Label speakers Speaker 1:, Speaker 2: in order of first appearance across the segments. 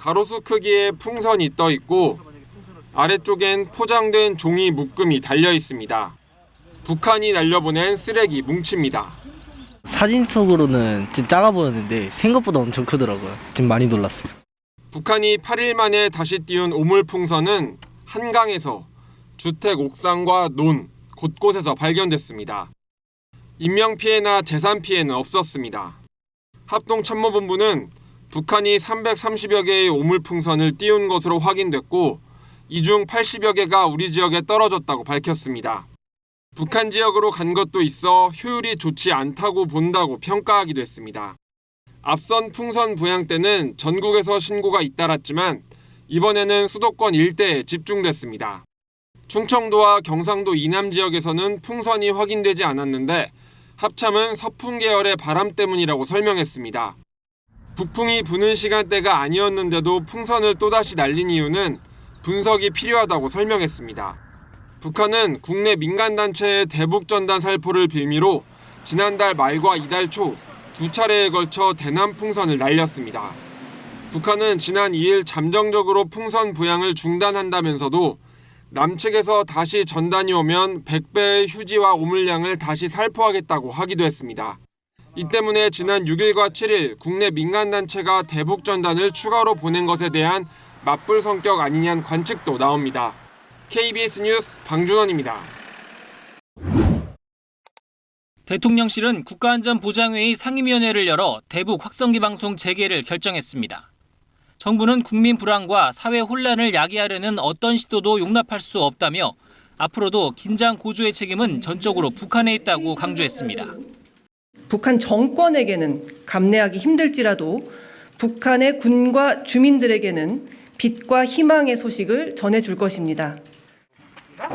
Speaker 1: 가로수 크기의 풍선이 떠 있고 아래쪽엔 포장된 종이 묶음이 달려 있습니다. 북한이 날려보낸 쓰레기 뭉치입니다.
Speaker 2: 사진 속으로는 좀 작아 보였는데 생각보다 엄청 크더라고요. 좀 많이 놀랐어요.
Speaker 1: 북한이 8일 만에 다시 띄운 오물풍선은 한강에서 주택 옥상과 논, 곳곳에서 발견됐습니다. 인명피해나 재산피해는 없었습니다. 합동참모본부는 북한이 330여 개의 오물풍선을 띄운 것으로 확인됐고 이 중 80여 개가 우리 지역에 떨어졌다고 밝혔습니다. 북한 지역으로 간 것도 있어 효율이 좋지 않다고 본다고 평가하기도 했습니다. 앞선 풍선 부양 때는 전국에서 신고가 잇따랐지만 이번에는 수도권 일대에 집중됐습니다. 충청도와 경상도 이남 지역에서는 풍선이 확인되지 않았는데 합참은 서풍 계열의 바람 때문이라고 설명했습니다. 북풍이 부는 시간대가 아니었는데도 풍선을 또다시 날린 이유는 분석이 필요하다고 설명했습니다. 북한은 국내 민간단체의 대북전단 살포를 빌미로 지난달 말과 이달 초 2차례에 걸쳐 대남 풍선을 날렸습니다. 북한은 지난 2일 잠정적으로 풍선 부양을 중단한다면서도 남측에서 다시 전단이 오면 100배의 휴지와 오물량을 다시 살포하겠다고 하기도 했습니다. 이 때문에 지난 6일과 7일 국내 민간단체가 대북전단을 추가로 보낸 것에 대한 맞불 성격 아니냐는 관측도 나옵니다. KBS 뉴스 방준원입니다.
Speaker 3: 대통령실은 국가안전보장회의 상임위원회를 열어 대북 확성기 방송 재개를 결정했습니다. 정부는 국민 불안과 사회 혼란을 야기하려는 어떤 시도도 용납할 수 없다며 앞으로도 긴장 고조의 책임은 전적으로 북한에 있다고 강조했습니다.
Speaker 4: 북한 정권에게는 감내하기 힘들지라도 북한의 군과 주민들에게는 빛과 희망의 소식을 전해줄 것입니다.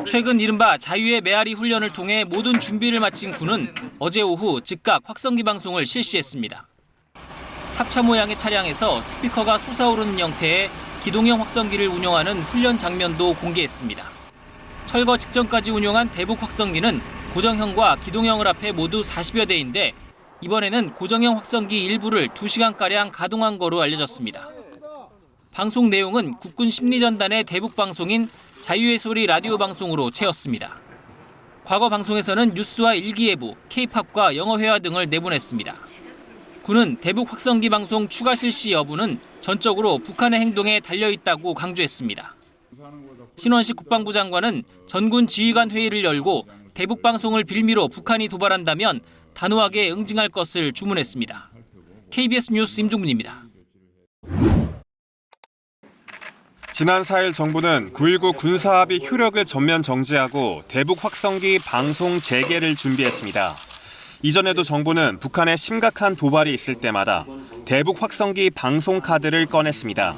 Speaker 3: 최근 이른바 자유의 메아리 훈련을 통해 모든 준비를 마친 군은 어제 오후 즉각 확성기 방송을 실시했습니다. 탑차 모양의 차량에서 스피커가 솟아오르는 형태의 기동형 확성기를 운용하는 훈련 장면도 공개했습니다. 철거 직전까지 운용한 대북 확성기는 고정형과 기동형을 합해 모두 40여 대인데 이번에는 고정형 확성기 일부를 2시간가량 가동한 거로 알려졌습니다. 방송 내용은 국군 심리전단의 대북 방송인 자유의 소리 라디오 방송으로 채웠습니다. 과거 방송에서는 뉴스와 일기예보, K-팝과 영어회화 등을 내보냈습니다. 군은 대북 확성기 방송 추가 실시 여부는 전적으로 북한의 행동에 달려있다고 강조했습니다. 신원식 국방부 장관은 전군 지휘관 회의를 열고 대북 방송을 빌미로 북한이 도발한다면 단호하게 응징할 것을 주문했습니다. KBS 뉴스 임종문입니다.
Speaker 1: 지난 4일 정부는 9.19 군사합의 효력을 전면 정지하고 대북 확성기 방송 재개를 준비했습니다. 이전에도 정부는 북한에 심각한 도발이 있을 때마다 대북 확성기 방송 카드를 꺼냈습니다.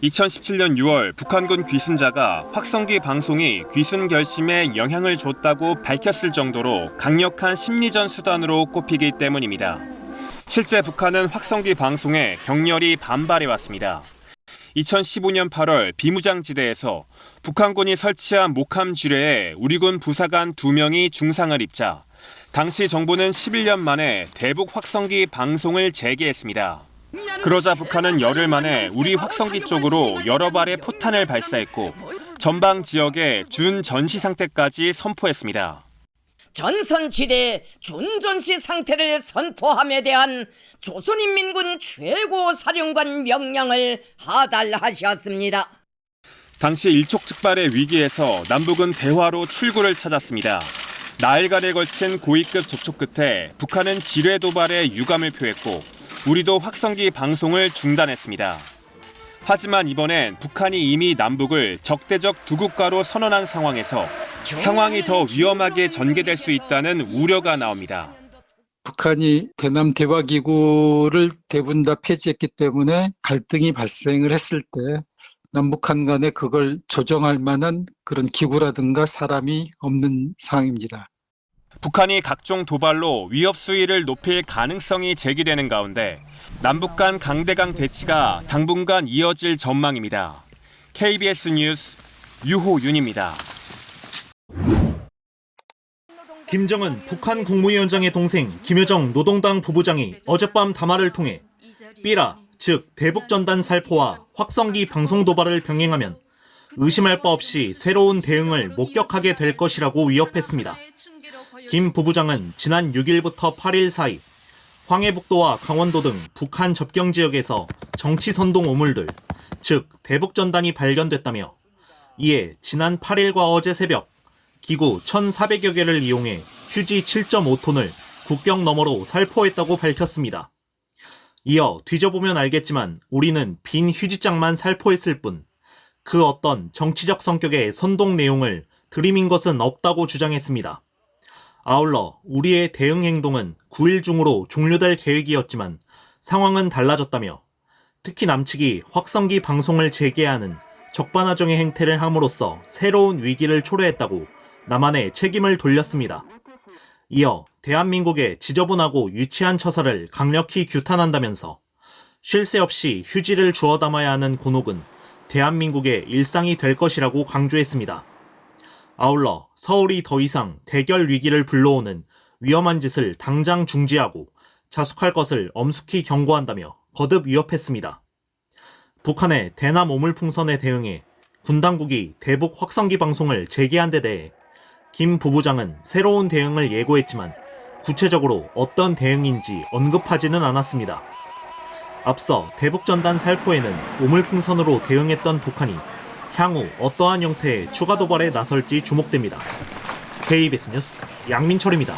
Speaker 1: 2017년 6월 북한군 귀순자가 확성기 방송이 귀순 결심에 영향을 줬다고 밝혔을 정도로 강력한 심리전 수단으로 꼽히기 때문입니다. 실제 북한은 확성기 방송에 격렬히 반발해왔습니다. 2015년 8월 비무장지대에서 북한군이 설치한 목함 지뢰에 우리군 부사관 2명이 중상을 입자 당시 정부는 11년 만에 대북 확성기 방송을 재개했습니다. 그러자 북한은 열흘 만에 우리 확성기 쪽으로 여러 발의 포탄을 발사했고 전방 지역에 준전시 상태까지 선포했습니다.
Speaker 5: 전선지대 준전시 상태를 선포함에 대한 조선인민군 최고사령관 명령을 하달하셨습니다.
Speaker 1: 당시 일촉즉발의 위기에서 남북은 대화로 출구를 찾았습니다. 나흘간에 걸친 고위급 접촉 끝에 북한은 지뢰 도발에 유감을 표했고 우리도 확성기 방송을 중단했습니다. 하지만 이번엔 북한이 이미 남북을 적대적 두 국가로 선언한 상황에서 상황이 더 위험하게 전개될 수 있다는 우려가 나옵니다.
Speaker 6: 북한이 대남 대화기구를 대부분 다 폐지했기 때문에 갈등이 발생을 했을 때 남북한 간에 그걸 조정할 만한 그런 기구라든가 사람이 없는 상황입니다.
Speaker 1: 북한이 각종 도발로 위협 수위를 높일 가능성이 제기되는 가운데 남북 간 강대강 대치가 당분간 이어질 전망입니다. KBS 뉴스 유호윤입니다.
Speaker 7: 김정은 북한 국무위원장의 동생 김여정 노동당 부부장이 어젯밤 담화를 통해 삐라 즉 대북전단 살포와 확성기 방송 도발을 병행하면 의심할 바 없이 새로운 대응을 목격하게 될 것이라고 위협했습니다. 김 부부장은 지난 6일부터 8일 사이 황해북도와 강원도 등 북한 접경 지역에서 정치선동 오물들, 즉 대북전단이 발견됐다며 이에 지난 8일과 어제 새벽 기구 1,400여 개를 이용해 휴지 7.5톤을 국경 너머로 살포했다고 밝혔습니다. 이어 뒤져보면 알겠지만 우리는 빈 휴지장만 살포했을 뿐 그 어떤 정치적 성격의 선동 내용을 들이민 것은 없다고 주장했습니다. 아울러 우리의 대응 행동은 9일 중으로 종료될 계획이었지만 상황은 달라졌다며 특히 남측이 확성기 방송을 재개하는 적반하장의 행태를 함으로써 새로운 위기를 초래했다고 남한에 책임을 돌렸습니다. 이어 대한민국의 지저분하고 유치한 처사를 강력히 규탄한다면서 쉴 새 없이 휴지를 주워 담아야 하는 곤혹은 대한민국의 일상이 될 것이라고 강조했습니다. 아울러 서울이 더 이상 대결 위기를 불러오는 위험한 짓을 당장 중지하고 자숙할 것을 엄숙히 경고한다며 거듭 위협했습니다. 북한의 대남 오물풍선에 대응해 군 당국이 대북 확성기 방송을 재개한 데 대해 김 부부장은 새로운 대응을 예고했지만 구체적으로 어떤 대응인지 언급하지는 않았습니다. 앞서 대북전단 살포에는 오물풍선으로 대응했던 북한이 향후 어떠한 형태의 추가 도발에 나설지 주목됩니다. KBS 뉴스 양민철입니다.